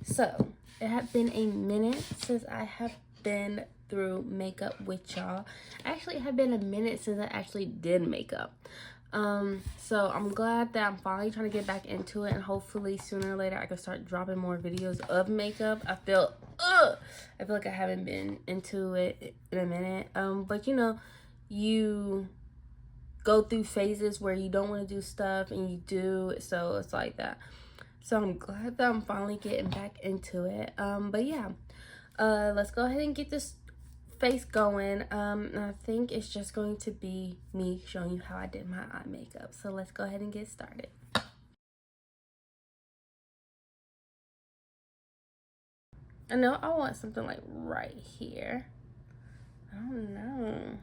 So, it had been a minute since I have been through makeup with y'all. Actually, it had been a minute since I actually did makeup. So I'm glad that I'm finally trying to get back into it, and hopefully sooner or later I can start dropping more videos of makeup. I feel like I haven't been into it in a minute. But you know, you go through phases where you don't want to do stuff and you do, so it's like that. So I'm glad that I'm finally getting back into it. But yeah, let's go ahead and get this face going. And I think it's just going to be me showing you how I did my eye makeup. So let's go ahead and get started. I know I want something like right here. I don't know.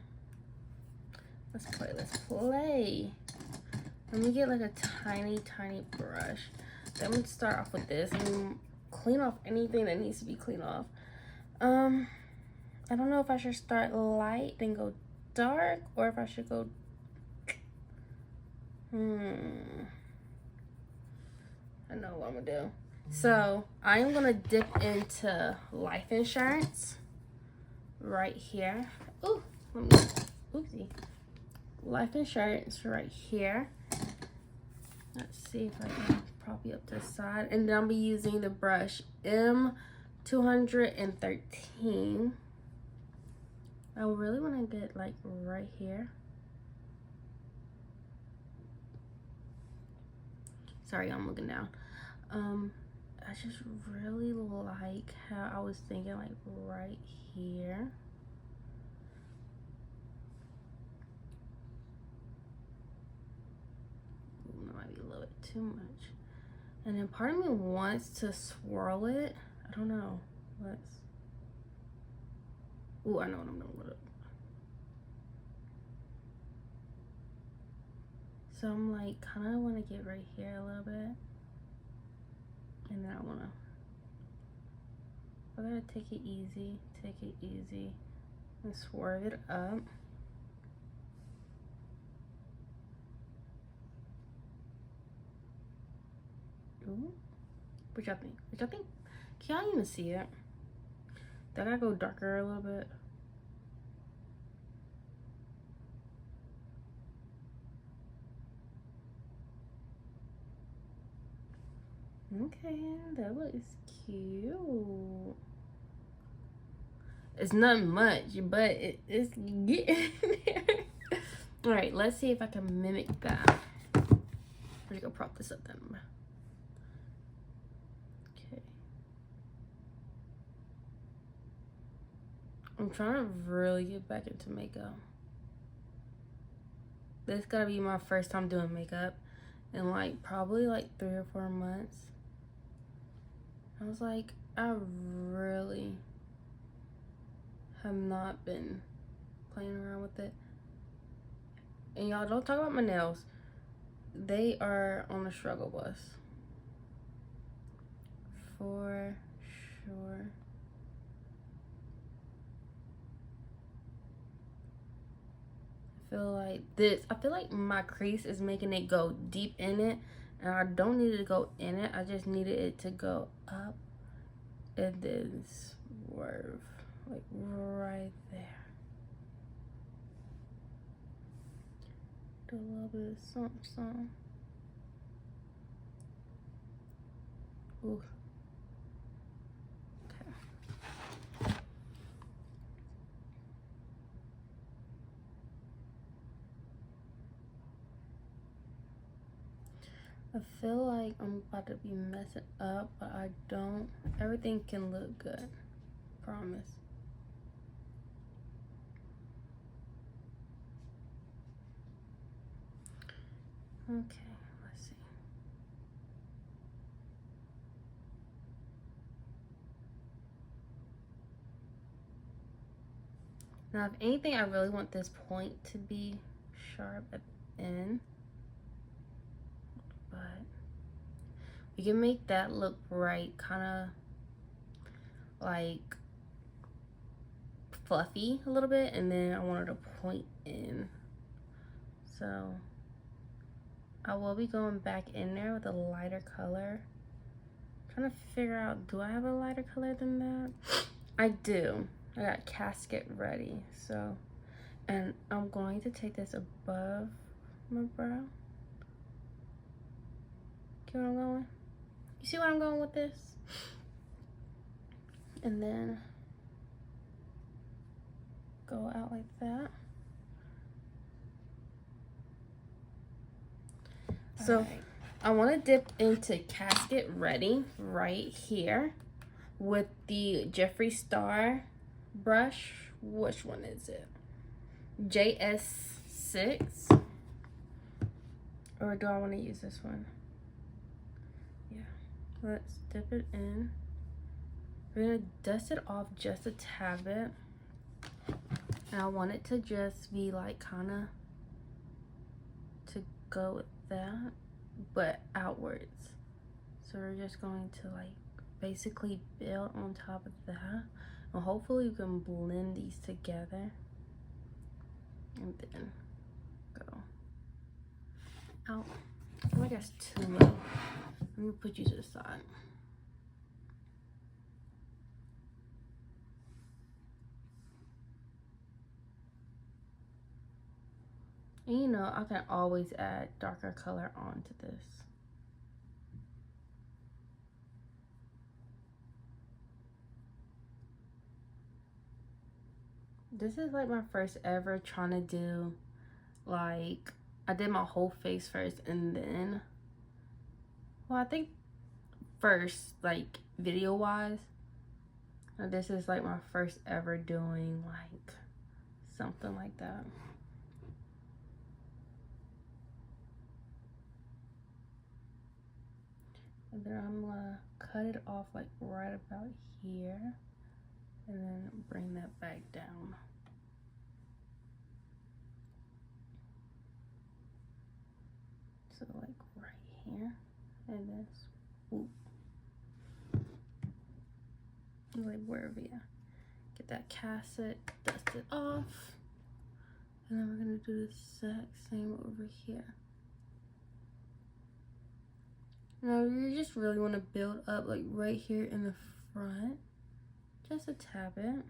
Let's play. Let me get like a tiny brush. Then I'm gonna start off with this and clean off anything that needs to be cleaned off. I don't know if I should start light then go dark, or if I should go I know what I'm gonna do. So I'm gonna dip into life insurance right here. Ooh, oopsie. Life insurance right here. Let's see if I can prop you up to the side. And then I'll be using the brush M213. I really want to get like right here. Sorry, I'm looking down. I just really like how I was thinking like right here. Ooh, that might be a little bit too much. And then part of me wants to swirl it. I don't know. Let's. Ooh, I know what I'm doing with it. So I'm like, kind of want to get right here a little bit. And then I want to. I gotta take it easy, and swerve it up. Ooh, what y'all think? Can y'all even see it? Did I go darker a little bit? Okay, that looks cute. It's not much, but it's getting there. All right, let's see if I can mimic that. I'm just gonna prop this up then. Okay. I'm trying to really get back into makeup. This gotta be my first time doing makeup in like probably like 3 or 4 months. I was like, I really have not been playing around with it. And y'all, don't talk about my nails. They are on the struggle bus. For sure. I feel like my crease is making it go deep in it. And I don't need it to go in it. I just needed it to go up and then swerve. Like right there. Do a little bit of something. Ooh. Okay. I feel like I'm about to be messing up, but I don't. Everything can look good. Promise. Okay, let's see. Now, if anything, I really want this point to be sharp at the end. But we can make that look right, kind of like fluffy a little bit, and then I wanted to point in. So I will be going back in there with a lighter color, Trying to figure out, do I have a lighter color than that? I do. I got Casket Ready. So, and I'm going to take this above my brow. See where I'm going? You see where I'm going with this? And then go out like that. So right. I want to dip into Casket Ready right here with the Jeffree Star brush. Which one is it? JS6. Or do I want to use this one? Yeah. Let's dip it in. We're going to dust it off just a tad bit. And I want it to just be like kind of to go with that, but outwards. So we're just going to like basically build on top of that. And hopefully you can blend these together. And then go out. Oh, I guess too low. Let me put you to the side. And you know, I can always add darker color onto this. This is like my first ever trying to do, like, I did my whole face first and then, well, I think first, like, video wise, this is like my first ever doing like something like that. And then I'm gonna cut it off like right about here and then bring that back down. So like right here and then swoop. Like wherever you get that cassette, dust it off. And then we're gonna do the exact same over here. Now you just really want to build up like right here in the front, just a tad bit.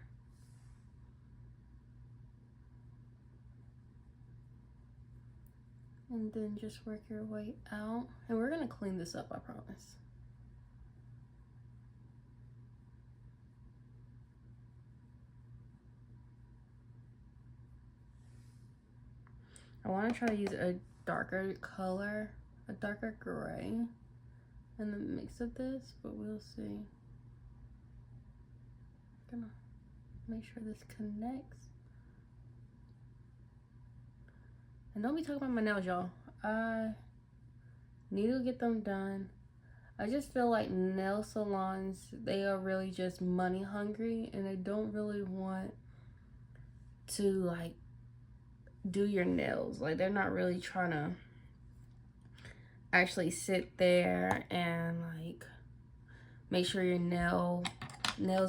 And then just work your way out. And we're gonna clean this up, I promise. I want to try to use a darker color, a darker gray in the mix of this, but we'll see. Gonna make sure this connects. And don't be talking about my nails, y'all. I need to get them done. I just feel like nail salons, they are really just money hungry and they don't really want to like do your nails. Like they're not really trying to actually sit there and like make sure your nails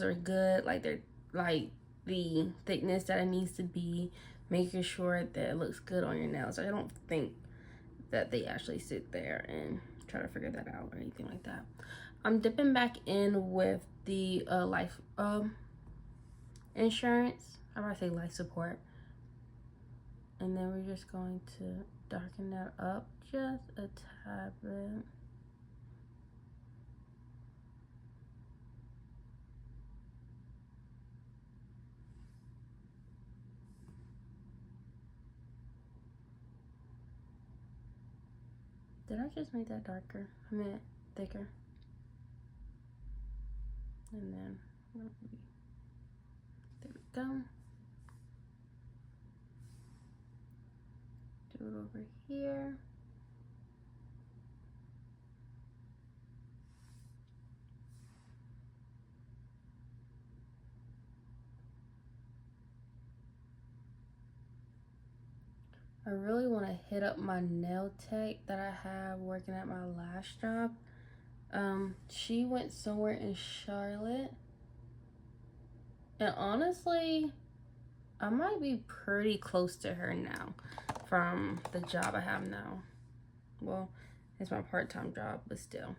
are good, like they're like the thickness that it needs to be, making sure that it looks good on your nails. I don't think that they actually sit there and try to figure that out or anything like that. I'm dipping back in with the life insurance. I'm about to say life support. And then we're just going to darken that up just a tad bit. Did I just make that darker? I meant thicker. And then, there we go. Do it over here. I really want to hit up my nail tech that I have working at my last job. She went somewhere in Charlotte. And honestly, I might be pretty close to her now from the job I have now. Well, it's my part-time job, but still.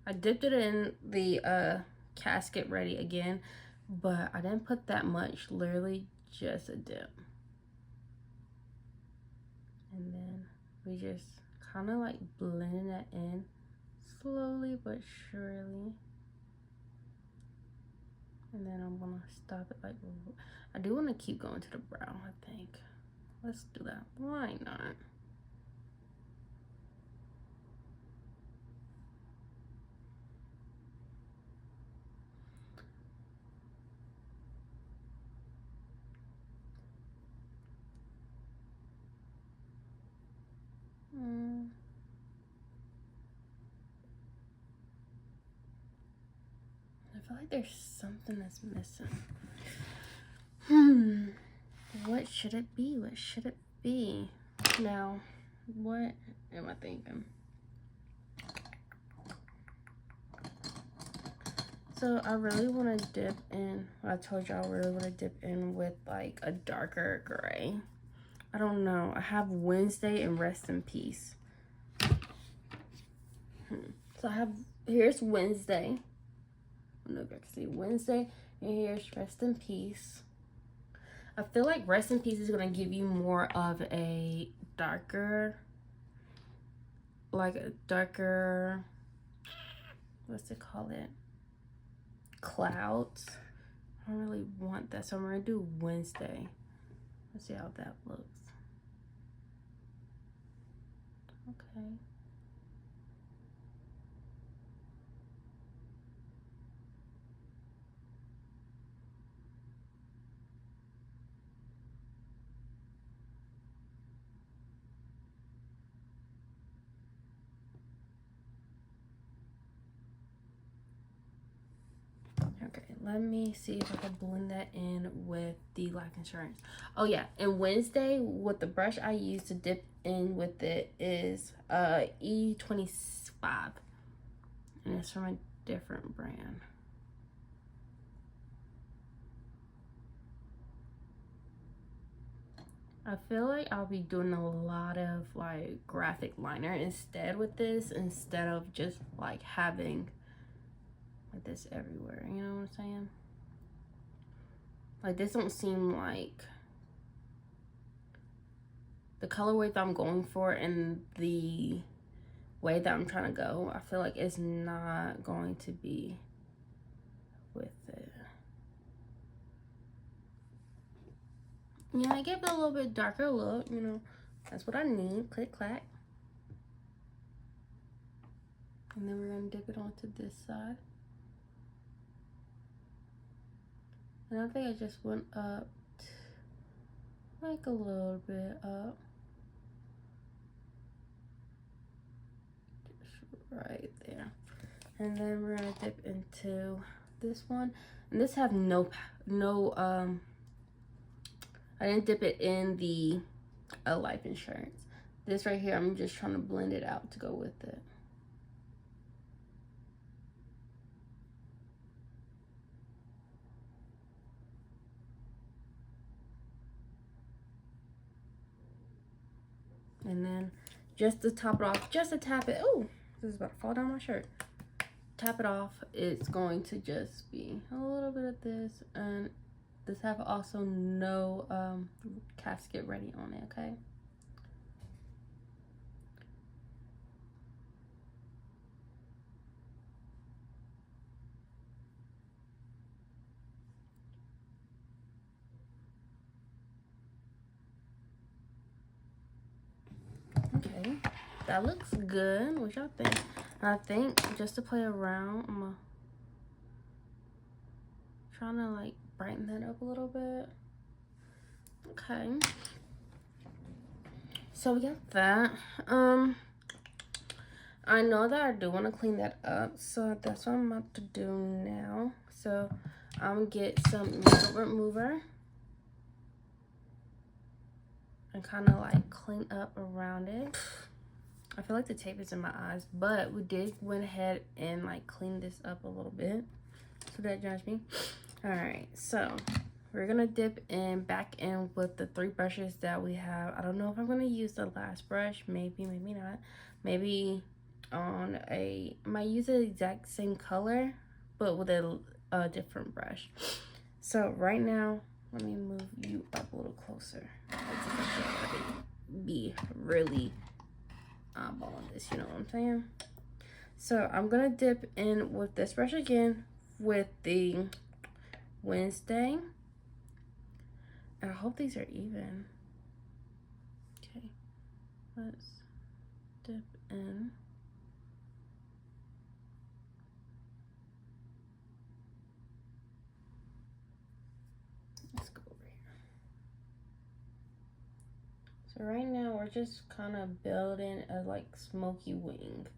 I dipped it in the Casket Ready again, but I didn't put that much, literally just a dip. And then we just kind of like blend that in slowly but surely. And then I'm gonna stop it like, I do want to keep going to the brow, I think. Let's do that. Why not? I feel like there's something that's missing. What should it be? What should it be? Now, what am I thinking? So I really want to dip in. I told y'all I really want to dip in with like a darker gray. I don't know. I have Wednesday and Rest in Peace. So I have, here's Wednesday. I don't know if I can see Wednesday. And here's Rest in Peace. I feel like Rest in Peace is going to give you more of a darker, like a darker, what's it called it? Clouds. I don't really want that, so I'm going to do Wednesday. Let's see how that looks. Okay. Okay, let me see if I can blend that in with the life insurance. Oh yeah, and Wednesday, with the brush I use to dip in with it is E25. And it's from a different brand. I feel like I'll be doing a lot of like graphic liner instead with this, instead of just like having like this everywhere, you know what I'm saying? Like this don't seem like the colorway that I'm going for and the way that I'm trying to go. I feel like it's not going to be with it. Yeah, I give it a little bit darker look, you know. That's what I need. Click clack. And then we're gonna dip it onto this side. And I think I just went up like a little bit up. Just right there. And then we're gonna dip into this one. And this have no I didn't dip it in the life insurance. This right here, I'm just trying to blend it out to go with it. And then just to top it off, just to tap it. Oh, this is about to fall down my shirt. Tap it off. It's going to just be a little bit of this, and this have also no Casket Ready on it, okay? Okay, that looks good. What y'all think? I think just to play around, I'm trying to like brighten that up a little bit. Okay, so we got that. I know that I do want to clean that up, so that's what I'm about to do now. So I'm gonna get some makeup remover and kind of like clean up around it. I feel like the tape is in my eyes, but we did went ahead and like clean this up a little bit, so don't judge me. All right, so we're gonna dip in back in with the 3 brushes that we have. I don't know if I'm gonna use the last brush, maybe not. Maybe on I might use the exact same color, but with a different brush. So right now, let me move you up a little closer. I be really eyeballing this, you know what I'm saying? So I'm gonna dip in with this brush again with the Wednesday. And I hope these are even. Okay, let's dip in. Let's go over here. So right now we're just kind of building a like smoky wing.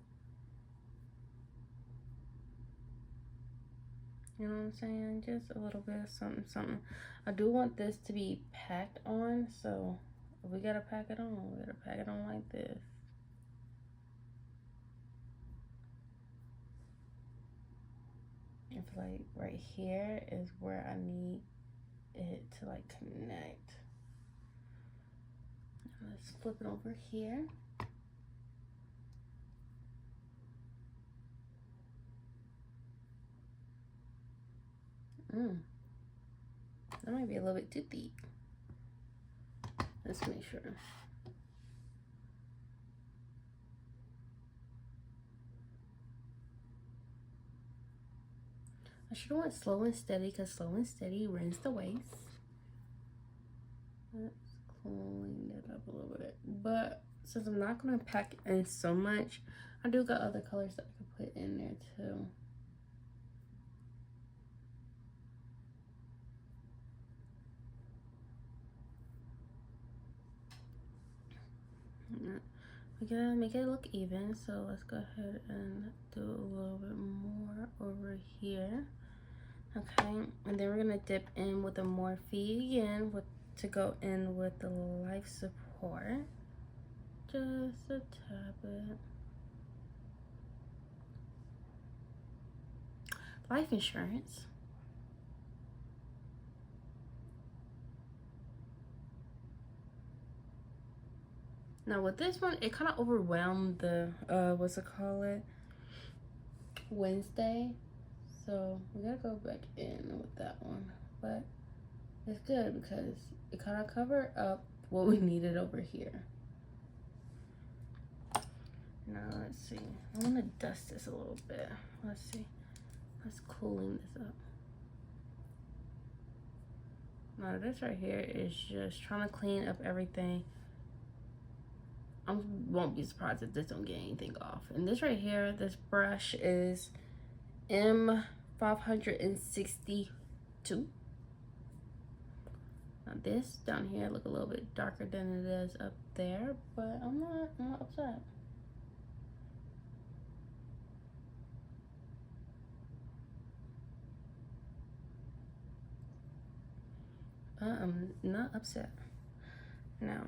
You know what I'm saying? Just a little bit of something, something. I do want this to be packed on, so if we gotta pack it on, we gotta pack it on like this. If like right here is where I need it to like connect. Let's flip it over here. That might be a little bit too deep. Let's make sure. I should have went slow and steady because slow and steady rins the waist. Let's clean it up a little bit. But since I'm not going to pack in so much, I do got other colors that I could put in there too. We gotta make it look even, so let's go ahead and do a little bit more over here. Okay, and then we're gonna dip in with the Morphe again to go in with the life support. Just a tad bit. Life insurance. Now with this one, it kind of overwhelmed the, what's it called? Wednesday. So we gotta go back in with that one. But it's good because it kind of covered up what we needed over here. Now let's see. I want to dust this a little bit. Let's see. Let's cooling this up. Now this right here is just trying to clean up everything. I won't be surprised if this don't get anything off. And this right here, this brush is M562. Now this down here look a little bit darker than it is up there, but I'm not upset. I'm not upset. Now,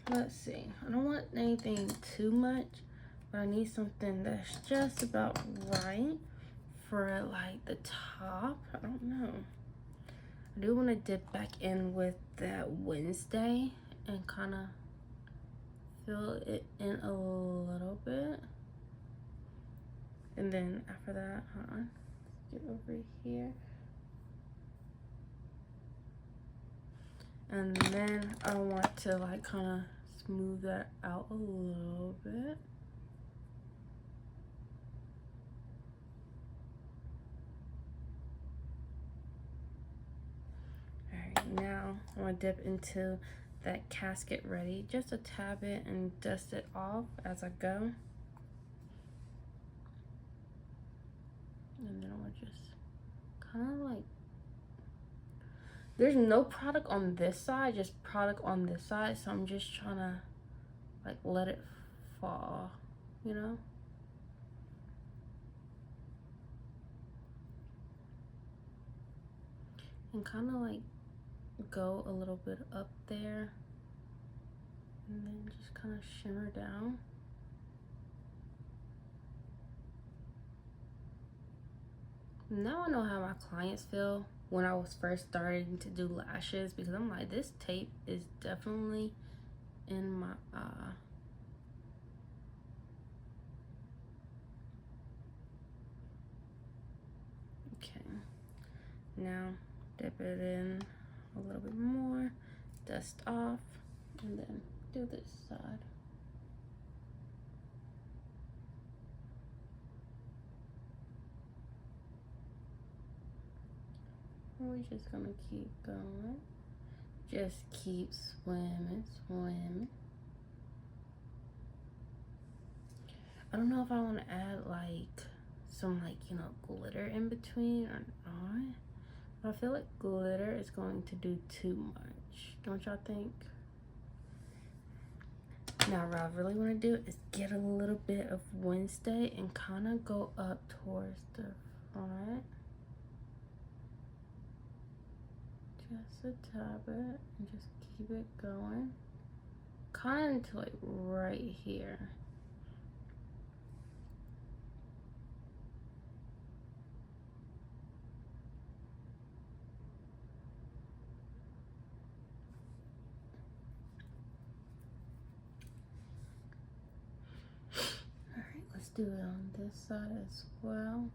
let's see. I don't want anything too much, but I need something that's just about right for like the top. I don't know. I do want to dip back in with that Wednesday and kind of fill it in a little bit. And then after that, hold on, get over here. And then I want to like kind of smooth that out a little bit. Alright, now I'm gonna dip into that Casket Ready, just a tab it and dust it off as I go. And then I'm gonna just kind of like, there's no product on this side, just product on this side, so I'm just trying to like let it fall, you know? And kind of like go a little bit up there and then just kind of shimmer down. Now I know how my clients feel when I was first starting to do lashes, because I'm like, this tape is definitely in my eye. Okay. Now dip it in a little bit more, dust off, and then do this side. We're just gonna keep going. Just keep swimming, swimming. I don't know if I want to add like some glitter in between or not. But I feel like glitter is going to do too much. Don't y'all think? Now what I really want to do is get a little bit of Wednesday and kind of go up towards the front. Just a tad bit and just keep it going. Kind of to like right here. Alright, let's do it on this side as well.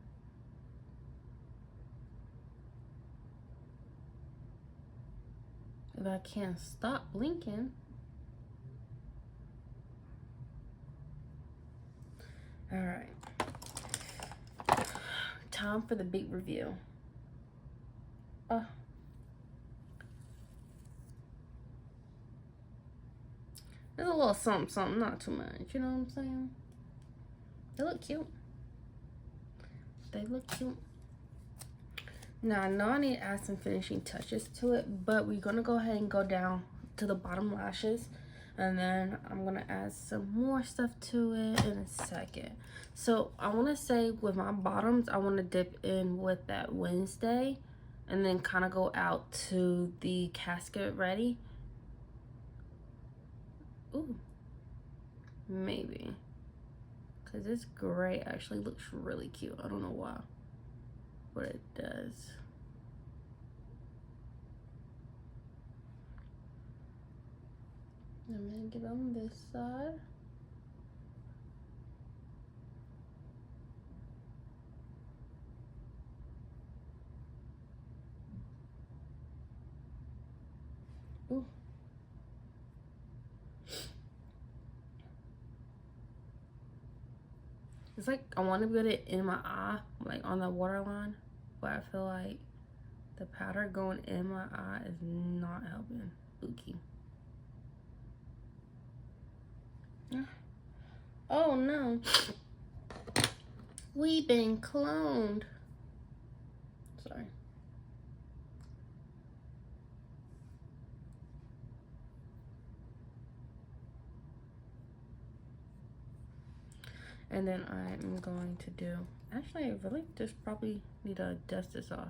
If I can't stop blinking. All right. Time for the big review. There's a little something, not too much. You know what I'm saying? They look cute. They look cute. Now, I know I need to add some finishing touches to it, but we're going to go ahead and go down to the bottom lashes. And then I'm going to add some more stuff to it in a second. So, I want to say with my bottoms, I want to dip in with that Wednesday. And then kind of go out to the Casket Ready. Ooh. Maybe. Because this gray actually looks really cute. I don't know why. What it does. I'm gonna get on this side. Ooh. It's like I want to put it in my eye, like on the waterline. But I feel like the powder going in my eye is not helping. Spooky. Oh no. We've been cloned. Sorry. And then I'm going to do, actually I really just probably need to dust this off.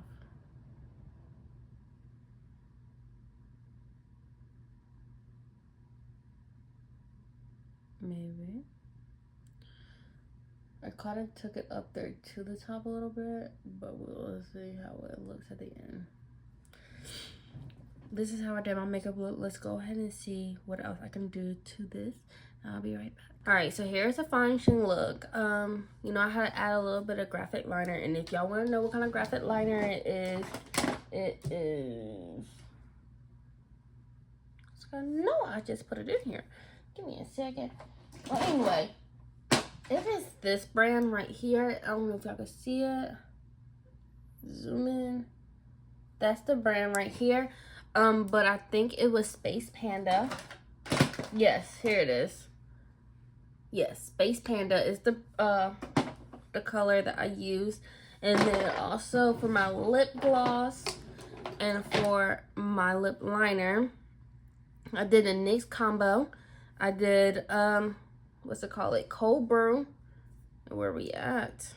Maybe. I kind of took it up there to the top a little bit, but we'll see how it looks at the end. This is how I did my makeup look. Let's go ahead and see what else I can do to this. I'll be right back. All right, so here's a finishing look. You know, I had to add a little bit of graphic liner, and if y'all want to know what kind of graphic liner it is, no, I just put it in here. Give me a second. Well, anyway, it is this brand right here. I don't know if y'all can see it. Zoom in. That's the brand right here. But I think it was Space Panda. Yes, here it is. Yes, Space Panda is the color that I used. And then also for my lip gloss and for my lip liner, I did a NYX combo. I did what's it called? Cold Brew. Where are we at?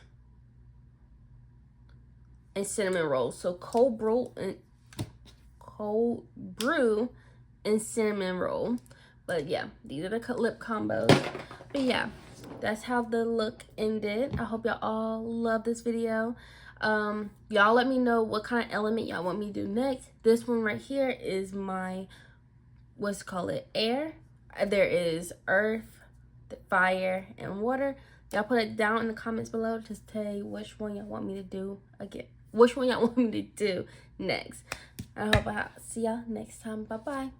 And cinnamon rolls. So cold brew and cinnamon roll. But yeah, these are the lip combos. But yeah, that's how the look ended. I hope y'all all love this video. Y'all let me know what kind of element y'all want me to do next. This one right here is my, air. There is earth, fire, and water. Y'all put it down in the comments below to say which one y'all want me to do again. which one y'all want me to do next. I hope I see y'all next time. Bye bye.